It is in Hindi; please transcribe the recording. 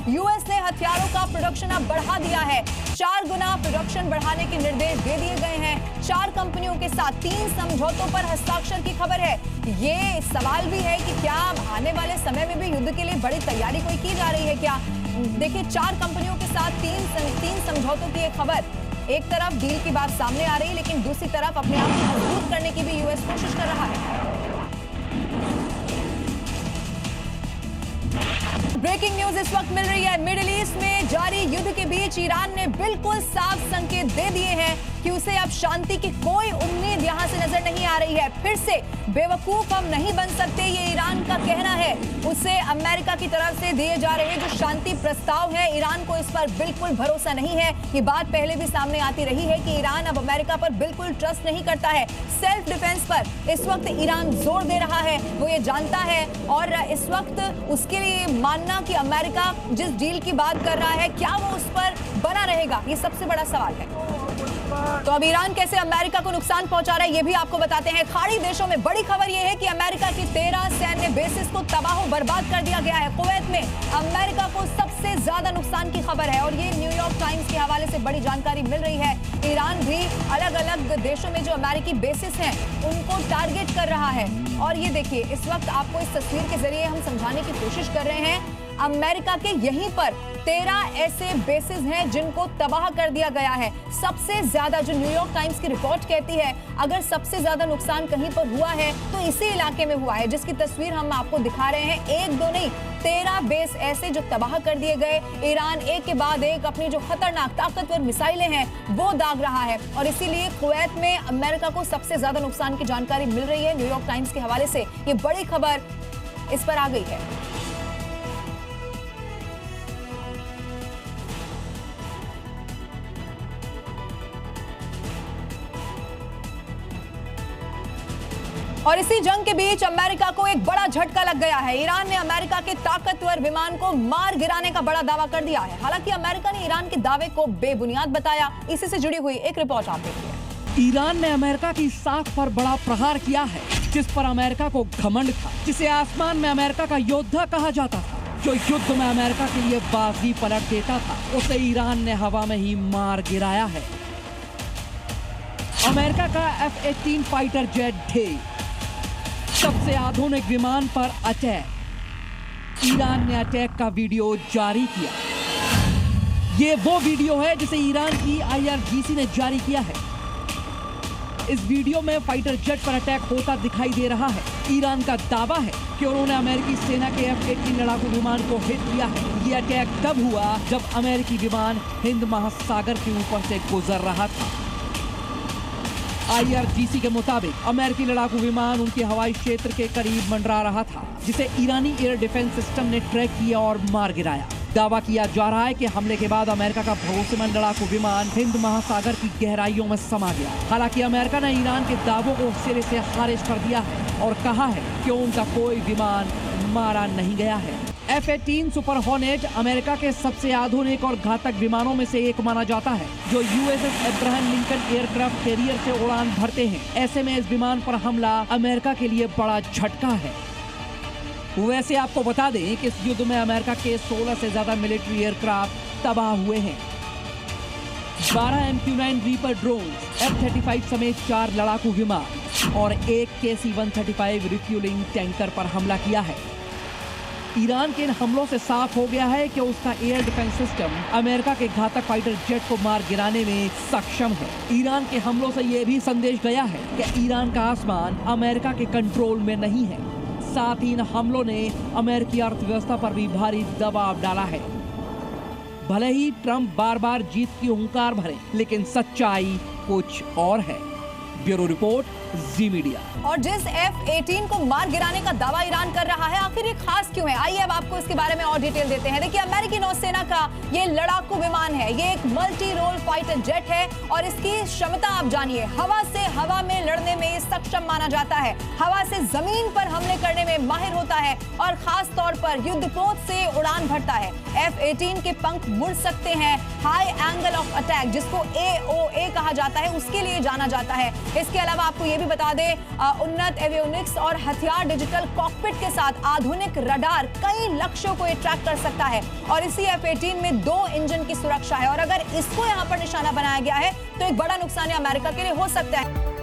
यूएस ने हथियारों का प्रोडक्शन अब बढ़ा दिया है। 4 गुना प्रोडक्शन बढ़ाने के निर्देश दे दिए गए हैं। 4 कंपनियों के साथ 3 समझौतों पर हस्ताक्षर की खबर है। ये सवाल भी है कि क्या आने वाले समय में भी युद्ध के लिए बड़ी तैयारी कोई की जा रही है क्या? देखिए, 4 कंपनियों के साथ 3 समझौतों की एक खबर। एक तरफ डील की बात सामने आ रही है, लेकिन दूसरी तरफ अपने आप को मजबूत करने की भी यूएस कोशिश कर रहा है। ब्रेकिंग न्यूज इस वक्त मिल रही है। मिडिल ईस्ट में जारी युद्ध के बीच ईरान ने बिल्कुल साफ संकेत दे दिए हैं कि उसे अब शांति की कोई उम्मीद यहां से नजर नहीं आ रही है। फिर से बेवकूफ हम नहीं बन सकते, ये ईरान का कहना है। उसे अमेरिका की तरफ से दिए जा रहे जो शांति प्रस्ताव है, ईरान को इस पर बिल्कुल भरोसा नहीं है। ये बात पहले भी सामने आती रही है कि ईरान अब अमेरिका पर बिल्कुल ट्रस्ट नहीं करता है। सेल्फ डिफेंस पर इस वक्त ईरान जोर दे रहा है, वो ये जानता है, और इस वक्त उसके लिए मानना कि अमेरिका जिस डील की बात कर रहा है, क्या वो उस पर बना रहेगा, ये सबसे बड़ा सवाल है। तो अब ईरान कैसे अमेरिका को नुकसान पहुंचा रहा है, ये भी आपको बताते हैं। खाड़ी देशों में बड़ी खबर यह है कि अमेरिका की 13 सैन्य बेसिस को तबाह बर्बाद कर दिया गया है। कुवैत में अमेरिका को सबसे ज्यादा नुकसान की खबर है, और ये न्यूयॉर्क टाइम्स के हवाले से बड़ी जानकारी मिल रही है। ईरान भी अलग अलग देशों में जो अमेरिकी बेसिस हैं उनको टारगेट कर रहा है। और ये देखिए, इस वक्त आपको इस तस्वीर के जरिए हम समझाने की कोशिश कर रहे हैं। अमेरिका के यहीं पर 13 ऐसे बेसिस हैं जिनको तबाह कर दिया गया है। सबसे ज्यादा, जो न्यूयॉर्क टाइम्स की रिपोर्ट कहती है, अगर सबसे ज्यादा नुकसान कहीं पर हुआ है तो इसी इलाके में हुआ है, जिसकी तस्वीर हम आपको दिखा रहे हैं। 1 2 नहीं, 13 बेस ऐसे जो तबाह कर दिए गए। ईरान एक के बाद एक अपनी जो खतरनाक ताकतवर मिसाइलें हैं वो दाग रहा है, और इसीलिए कुवैत में अमेरिका को सबसे ज्यादा नुकसान की जानकारी मिल रही है। न्यूयॉर्क टाइम्स के हवाले से ये बड़ी खबर इस पर आ गई है। और इसी जंग के बीच अमेरिका को एक बड़ा झटका लग गया है। ईरान ने अमेरिका के ताकतवर विमान को मार गिराने का बड़ा दावा कर दिया है। हालांकि अमेरिका ने ईरान के दावे को बेबुनियाद बताया। इसी से जुड़ी हुई एक रिपोर्ट आप देखिए। ईरान ने अमेरिका की साख पर बड़ा प्रहार किया है, जिस पर अमेरिका को घमंड था, जिसे आसमान में अमेरिका का योद्धा कहा जाता था, जो युद्ध में अमेरिका के लिए बाजी पलट देता था, उसे ईरान ने हवा में ही मार गिराया है। अमेरिका का F-18 फाइटर जेट ढेर सबसे आधुनिक विमान पर अटैक। ईरान ने अटैक का वीडियो जारी किया। ये वो वीडियो है जिसे ईरान की IRGC ने जारी किया है। इस वीडियो में फाइटर जेट पर अटैक होता दिखाई दे रहा है। ईरान का दावा है कि उन्होंने अमेरिकी सेना के F-18 लड़ाकू विमान को हिट किया है। ये अटैक तब हुआ जब अमेरिकी विमान हिंद महासागर के ऊपर से गुजर रहा था। IRGC के मुताबिक अमेरिकी लड़ाकू विमान उनके हवाई क्षेत्र के करीब मंडरा रहा था, जिसे ईरानी एयर डिफेंस सिस्टम ने ट्रैक किया और मार गिराया। दावा किया जा रहा है कि हमले के बाद अमेरिका का भरोसेमंद लड़ाकू विमान हिंद महासागर की गहराइयों में समा गया। हालांकि अमेरिका ने ईरान के दावों को सिरे से खारिज कर दिया है और कहा है कि उनका कोई विमान मारा नहीं गया है। F-18 सुपर हॉर्नेट अमेरिका के सबसे आधुनिक और घातक विमानों में से एक माना जाता है, जो USS Abraham Lincoln aircraft carrier से उड़ान भरते हैं। ऐसे में इस विमान पर हमला अमेरिका के लिए बड़ा झटका है। वैसे आपको बता दें कि इस युद्ध में अमेरिका के 16 से ज्यादा मिलिट्री एयरक्राफ्ट तबाह हुए हैं। 12 MQ-9 रीपर ड्रोन, F-35 समेत 4 लड़ाकू विमान और एक KC-135 रिफ्यूलिंग टैंकर पर हमला किया है। ईरान के इन हमलों से साफ हो गया है कि उसका एयर डिफेंस सिस्टम अमेरिका के घातक फाइटर जेट को मार गिराने में सक्षम है। ईरान के हमलों से यह भी संदेश गया है कि ईरान का आसमान अमेरिका के कंट्रोल में नहीं है। साथ ही इन हमलों ने अमेरिकी अर्थव्यवस्था पर भी भारी दबाव डाला है। भले ही ट्रंप बार बार जीत की हुंकार भरे, लेकिन सच्चाई कुछ और है। ब्यूरो रिपोर्ट, जी मीडिया। और जिस F-18 को मार गिराने का दावा ईरान कर रहा है, आखिर ये खास क्यों है? आइए अब आपको इसके बारे में और डिटेल देते हैं। देखिए, अमेरिकी नौसेना का ये लड़ाकू विमान है, ये एक मल्टी रोल फाइटर जेट है, और इसकी क्षमता आप जानिए। हवा से हवा में लड़ने में ये सक्षम माना जाता है, हवा से जमीन पर हमले करने में माहिर होता है, और खास तौर पर युद्धपोत से उड़ान भरता है। F-18 के पंख मुड़ सकते हैं। हाई एंगल ऑफ अटैक, जिसको AOA कहा जाता है, उसके लिए जाना जाता है। इसके अलावा आपको ये भी बता दें, उन्नत एवियोनिक्स और हथियार डिजिटल कॉकपिट के साथ आधुनिक रडार कई लक्ष्यों को ट्रैक कर सकता है और इसी F-18 में 2 इंजन की सुरक्षा है और अगर इसको यहां पर निशाना बनाया गया है तो एक बड़ा नुकसान अमेरिका के लिए हो सकता है।